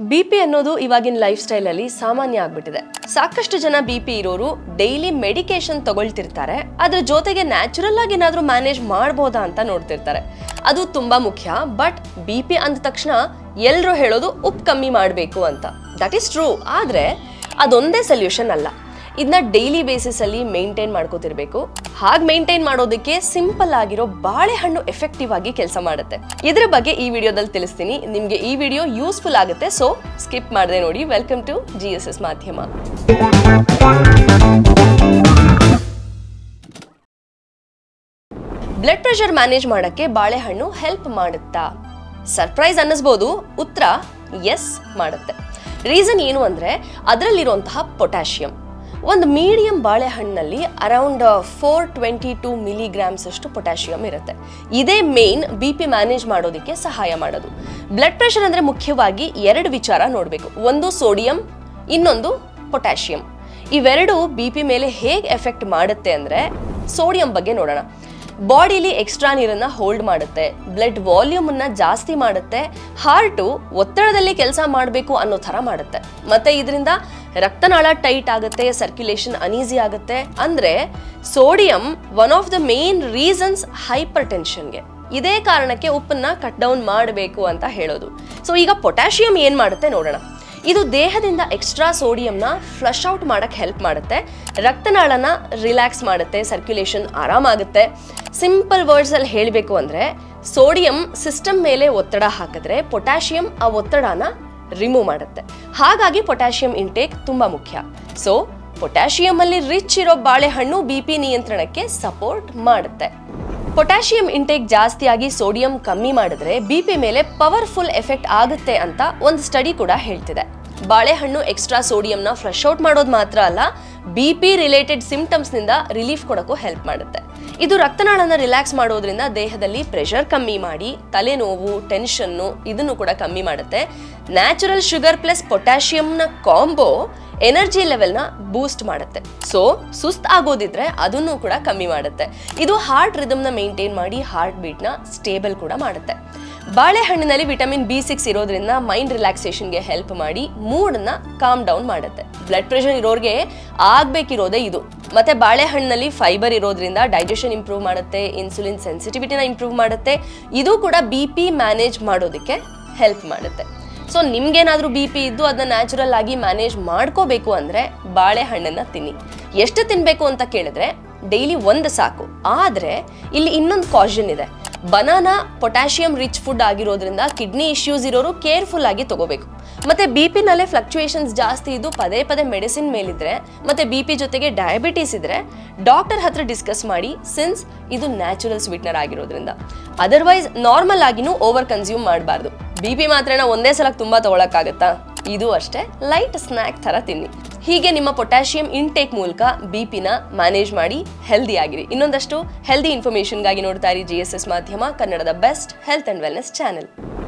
BP ಅನ್ನೋದು ಇವಾಗಿನ life style ಅಲ್ಲಿ ಸಾಮಾನ್ಯ ಆಗ್ಬಿಟ್ಟಿದೆ. ಸಾಕಷ್ಟು ಜನ ಬಿಪಿ ಇರೋರು ಡೈಲಿ ಮೆಡಿಕೇಶನ್ ತಗೊಳ್ತಿರ್ತಾರೆ, ಅದ್ರ ಜೊತೆಗೆ ನ್ಯಾಚುರಲ್ ಆಗಿ ಏನಾದ್ರೂ ಮ್ಯಾನೇಜ್ ಮಾಡ್ಬೋದಾ ಅಂತ ನೋಡ್ತಿರ್ತಾರೆ. ಅದು ತುಂಬಾ ಮುಖ್ಯ. ಬಟ್ ಬಿಪಿ ಅಂದ ತಕ್ಷಣ ಎಲ್ಲರೂ ಹೇಳೋದು ಉಪ್ಪು ಕಮ್ಮಿ ಮಾಡಬೇಕು ಅಂತ. That is true. ಆದ್ರೆ ಅದೊಂದೇ ಸೊಲ್ಯೂಷನ್ ಅಲ್ಲ. ಇದನ್ನ ಡೈಲಿ ಬೇಸಿಸ್ ಅಲ್ಲಿ ಮೇಂಟೈನ್ ಮಾಡ್ಕೋತಿರ್ಬೇಕು. ಹಾಗೆ ಮೇಂಟೈನ್ ಮಾಡೋದಕ್ಕೆ ಸಿಂಪಲ್ ಆಗಿರೋ ಬಾಳೆಹಣ್ಣು ಎಫೆಕ್ಟಿವ್ ಆಗಿ ಕೆಲಸ ಮಾಡುತ್ತೆ. ಇದರ ಬಗ್ಗೆ ಈ ವಿಡಿಯೋದಲ್ಲಿ ತಿಳಿಸ್ತೀನಿ. ನಿಮ್ಗೆ ಈ ವಿಡಿಯೋ ಯೂಸ್ಫುಲ್ ಆಗುತ್ತೆ, ಸೊ ಸ್ಕಿಪ್ ಮಾಡದೆ ನೋಡಿ. ವೆಲ್ಕಮ್ ಟು GSS ಮಾಧ್ಯಮ. ಬ್ಲಡ್ ಪ್ರೆಷರ್ ಮ್ಯಾನೇಜ್ ಮಾಡಕ್ಕೆ ಬಾಳೆಹಣ್ಣು ಹೆಲ್ಪ್ ಮಾಡುತ್ತಾ? ಸರ್ಪ್ರೈಸ್ ಅನ್ನಿಸ್ಬೋದು. ಉತ್ತರ ಎಸ್, ಮಾಡುತ್ತೆ. ರೀಸನ್ ಏನು ಅಂದ್ರೆ ಅದರಲ್ಲಿರುವಂತಹ ಪೊಟ್ಯಾಷಿಯಂ. ಒಂದು ಮೀಡಿಯಂ ಬಾಳೆಹಣ್ಣಲ್ಲಿ ಅರೌಂಡ್ 422 ಮಿಲಿಗ್ರಾಮ್ಸ್ ಅಷ್ಟು ಪೊಟ್ಯಾಷಿಯಂ ಇರುತ್ತೆ. ಇದೇ ಮೇನ್ ಬಿಪಿ ಮ್ಯಾನೇಜ್ ಮಾಡೋದಕ್ಕೆ ಸಹಾಯ ಮಾಡೋದು. ಬ್ಲಡ್ ಪ್ರೆಷರ್ ಅಂದ್ರೆ ಮುಖ್ಯವಾಗಿ ಎರಡು ವಿಚಾರ ನೋಡಬೇಕು. ಒಂದು ಸೋಡಿಯಂ, ಇನ್ನೊಂದು ಪೊಟ್ಯಾಷಿಯಂ. ಇವೆರಡು ಬಿಪಿ ಮೇಲೆ ಹೇಗೆ ಎಫೆಕ್ಟ್ ಮಾಡುತ್ತೆ ಅಂದ್ರೆ, ಸೋಡಿಯಂ ಬಗ್ಗೆ ನೋಡೋಣ. ಬಾಡಿಲಿ ಎಕ್ಸ್ಟ್ರಾ ನೀರನ್ನ ಹೋಲ್ಡ್ ಮಾಡುತ್ತೆ, ಬ್ಲಡ್ ವಾಲ್ಯೂಮ್ ಅನ್ನ ಜಾಸ್ತಿ ಮಾಡುತ್ತೆ, ಹಾರ್ಟು ಒತ್ತಡದಲ್ಲಿ ಕೆಲಸ ಮಾಡಬೇಕು ಅನ್ನೋ ತರ ಮಾಡುತ್ತೆ. ಮತ್ತೆ ಇದರಿಂದ ರಕ್ತನಾಳ ಟೈಟ್ ಆಗುತ್ತೆ, ಸರ್ಕ್ಯುಲೇಷನ್ ಅನೀಸಿ ಆಗುತ್ತೆ. ಅಂದ್ರೆ sodium one of the main reasons ಹೈಪರ್ ಟೆನ್ಷನ್ಗೆ. ಇದೇ ಕಾರಣಕ್ಕೆ ಉಪ್ಪನ್ನ ಕಟ್ ಡೌನ್ ಮಾಡಬೇಕು ಅಂತ ಹೇಳೋದು. ಸೊ ಈಗ ಪೊಟ್ಯಾಷಿಯಂ ಏನ್ ಮಾಡುತ್ತೆ ನೋಡೋಣ. ಇದು ದೇಹದಿಂದ ಎಕ್ಸ್ಟ್ರಾ ಸೋಡಿಯಂನ ಫ್ಲಶ್ ಔಟ್ ಮಾಡಕ್ಕೆ ಹೆಲ್ಪ್ ಮಾಡುತ್ತೆ, ರಕ್ತನಾಳನ ರಿಲ್ಯಾಕ್ಸ್ ಮಾಡುತ್ತೆ, ಸರ್ಕ್ಯುಲೇಷನ್ ಆರಾಮಾಗುತ್ತೆ. ಸಿಂಪಲ್ ವರ್ಡ್ಸ್ ಅಲ್ಲಿ ಹೇಳಬೇಕು ಅಂದ್ರೆ, ಸೋಡಿಯಂ ಸಿಸ್ಟಮ್ ಮೇಲೆ ಒತ್ತಡ ಹಾಕಿದ್ರೆ ಪೊಟ್ಯಾಷಿಯಂ ಆ ಒತ್ತಡನ ರಿಮೂವ್ ಮಾಡುತ್ತೆ. ಹಾಗಾಗಿ ಪೊಟ್ಯಾಷಿಯಂ ಇಂಟೇಕ್ ತುಂಬಾ ಮುಖ್ಯ. ಸೊ ಪೊಟ್ಯಾಷಿಯಂ ಅಲ್ಲಿ ರಿಚ್ ಇರೋ ಬಾಳೆಹಣ್ಣು ಬಿಪಿ ನಿಯಂತ್ರಣಕ್ಕೆ ಸಪೋರ್ಟ್ ಮಾಡುತ್ತೆ. ಪೊಟ್ಯಾಷಿಯಂ ಇಂಟೇಕ್ ಜಾಸ್ತಿ ಆಗಿ ಸೋಡಿಯಂ ಕಮ್ಮಿ ಮಾಡಿದ್ರೆ ಬಿಪಿ ಮೇಲೆ ಪವರ್ಫುಲ್ ಎಫೆಕ್ಟ್ ಆಗುತ್ತೆ ಅಂತ ಒಂದು ಸ್ಟಡಿ ಕೂಡ ಹೇಳ್ತಿದೆ. ಬಾಳೆಹಣ್ಣು ಎಕ್ಸ್ಟ್ರಾ ಸೋಡಿಯಂನ ಫ್ಲಶ್ ಔಟ್ ಮಾಡೋದು ಮಾತ್ರ ಅಲ್ಲ, ಬಿಪಿ ರಿಲೇಟೆಡ್ ಸಿಂಪ್ಟಮ್ಸ್ ನಿಂದ ರಿಲೀಫ್ ಕೊಡಕ್ಕೂ ಹೆಲ್ಪ್ ಮಾಡುತ್ತೆ. ಇದು ರಕ್ತನಾಳನ ರಿಲ್ಯಾಕ್ಸ್ ಮಾಡೋದ್ರಿಂದ ದೇಹದಲ್ಲಿ ಪ್ರೆಷರ್ ಕಮ್ಮಿ ಮಾಡಿ ತಲೆನೋವು, ಟೆನ್ಷನ್ನು ಇದನ್ನು ಕೂಡ ಕಮ್ಮಿ ಮಾಡುತ್ತೆ. ನ್ಯಾಚುರಲ್ ಶುಗರ್ ಪ್ಲಸ್ ಪೊಟ್ಯಾಷಿಯಂನ ಕಾಂಬೋ ಎನರ್ಜಿ ಲೆವೆಲ್ನ ಬೂಸ್ಟ್ ಮಾಡುತ್ತೆ. ಸೊ ಸುಸ್ತು ಆಗೋದಿದ್ರೆ ಅದನ್ನು ಕೂಡ ಕಮ್ಮಿ ಮಾಡುತ್ತೆ. ಇದು ಹಾರ್ಟ್ ರಿದಮ್ನ ಮೇಂಟೈನ್ ಮಾಡಿ ಹಾರ್ಟ್ ಬೀಟ್ನ ಸ್ಟೇಬಲ್ ಕೂಡ ಮಾಡುತ್ತೆ. ಬಾಳೆಹಣ್ಣಿನಲ್ಲಿ ವಿಟಮಿನ್ B6 ಇರೋದ್ರಿಂದ ಮೈಂಡ್ ರಿಲ್ಯಾಕ್ಸೇಷನ್ಗೆ ಹೆಲ್ಪ್ ಮಾಡಿ ಮೂಡ್ನ ಕಾಮ್ ಡೌನ್ ಮಾಡುತ್ತೆ. ಬ್ಲಡ್ ಪ್ರೆಷರ್ ಇರೋರಿಗೆ ಆಗ್ಬೇಕಿರೋದೇ ಇದು. ಮತ್ತೆ ಬಾಳೆಹಣ್ಣಿನಲ್ಲಿ ಫೈಬರ್ ಇರೋದ್ರಿಂದ ಡೈಜೆಷನ್ ಇಂಪ್ರೂವ್ ಮಾಡುತ್ತೆ, ಇನ್ಸುಲಿನ್ ಸೆನ್ಸಿಟಿವಿಟಿನ ಇಂಪ್ರೂವ್ ಮಾಡುತ್ತೆ. ಇದು ಕೂಡ ಬಿಪಿ ಮ್ಯಾನೇಜ್ ಮಾಡೋದಕ್ಕೆ ಹೆಲ್ಪ್ ಮಾಡುತ್ತೆ. ಸೊ ನಿಮ್ಗೇನಾದ್ರೂ ಬಿಪಿ ಇದ್ದು ಅದನ್ನ ನ್ಯಾಚುರಲ್ ಆಗಿ ಮ್ಯಾನೇಜ್ ಮಾಡ್ಕೋಬೇಕು ಅಂದ್ರೆ ಬಾಳೆಹಣ್ಣನ್ನ ತಿನ್ನಿ. ಎಷ್ಟು ತಿನ್ಬೇಕು ಅಂತ ಕೇಳಿದ್ರೆ ಡೈಲಿ ಒಂದು ಸಾಕು. ಆದ್ರೆ ಇಲ್ಲಿ ಇನ್ನೊಂದು ಕಾಷನ್ ಇದೆ. ಬನಾನಾ ಪೊಟ್ಯಾಷಿಯಂ ರಿಚ್ ಫುಡ್ ಆಗಿರೋದ್ರಿಂದ ಕಿಡ್ನಿ ಇಶ್ಯೂಸ್ ಇರೋರು ಕೇರ್ಫುಲ್ ಆಗಿ ತಗೋಬೇಕು. ಮತ್ತೆ ಬಿಪಿ ನಲ್ಲೇ ಫ್ಲಕ್ಚುಯೇಷನ್ಸ್ ಜಾಸ್ತಿ ಇದ್ದು ಪದೇ ಪದೇ ಮೆಡಿಸಿನ್ ಮೇಲಿದ್ರೆ, ಮತ್ತೆ ಬಿಪಿ ಜೊತೆಗೆ ಡಯಾಬಿಟೀಸ್ ಇದ್ರೆ ಡಾಕ್ಟರ್ ಹತ್ರ ಡಿಸ್ಕಸ್ ಮಾಡಿ, ಸಿನ್ಸ್ ಇದು ನ್ಯಾಚುರಲ್ ಸ್ವೀಟ್ನರ್ ಆಗಿರೋದ್ರಿಂದ. ಅದರ್ವೈಸ್ ನಾರ್ಮಲ್ ಆಗಿನೂ ಓವರ್ ಕನ್ಸ್ಯೂಮ್ ಮಾಡಬಾರ್ದು. ಬಿಪಿ ಮಾತ್ರನ ಒಂದೇ ಸಲ ತುಂಬಾ ತಗೊಳಕ್ಕಾಗತ್ತಾ? ಇದು ಅಷ್ಟೇ, ಲೈಟ್ ಸ್ನ್ಯಾಕ್ ತರ ತಿನ್ನಿ. ಹೀಗೆ ನಿಮ್ಮ ಪೊಟ್ಯಾಷಿಯಂ ಇಂಟೇಕ್ ಮೂಲಕ ಬಿಪಿನ ಮ್ಯಾನೇಜ್ ಮಾಡಿ ಹೆಲ್ದಿ ಆಗಿರಿ. ಇನ್ನೊಂದಷ್ಟು ಹೆಲ್ದಿ ಇನ್ಫಾರ್ಮೇಷನ್ಗಾಗಿ ನೋಡ್ತಾ ಇರಿ GSS ಮಾಧ್ಯಮ, ಕನ್ನಡದ best health and wellness channel.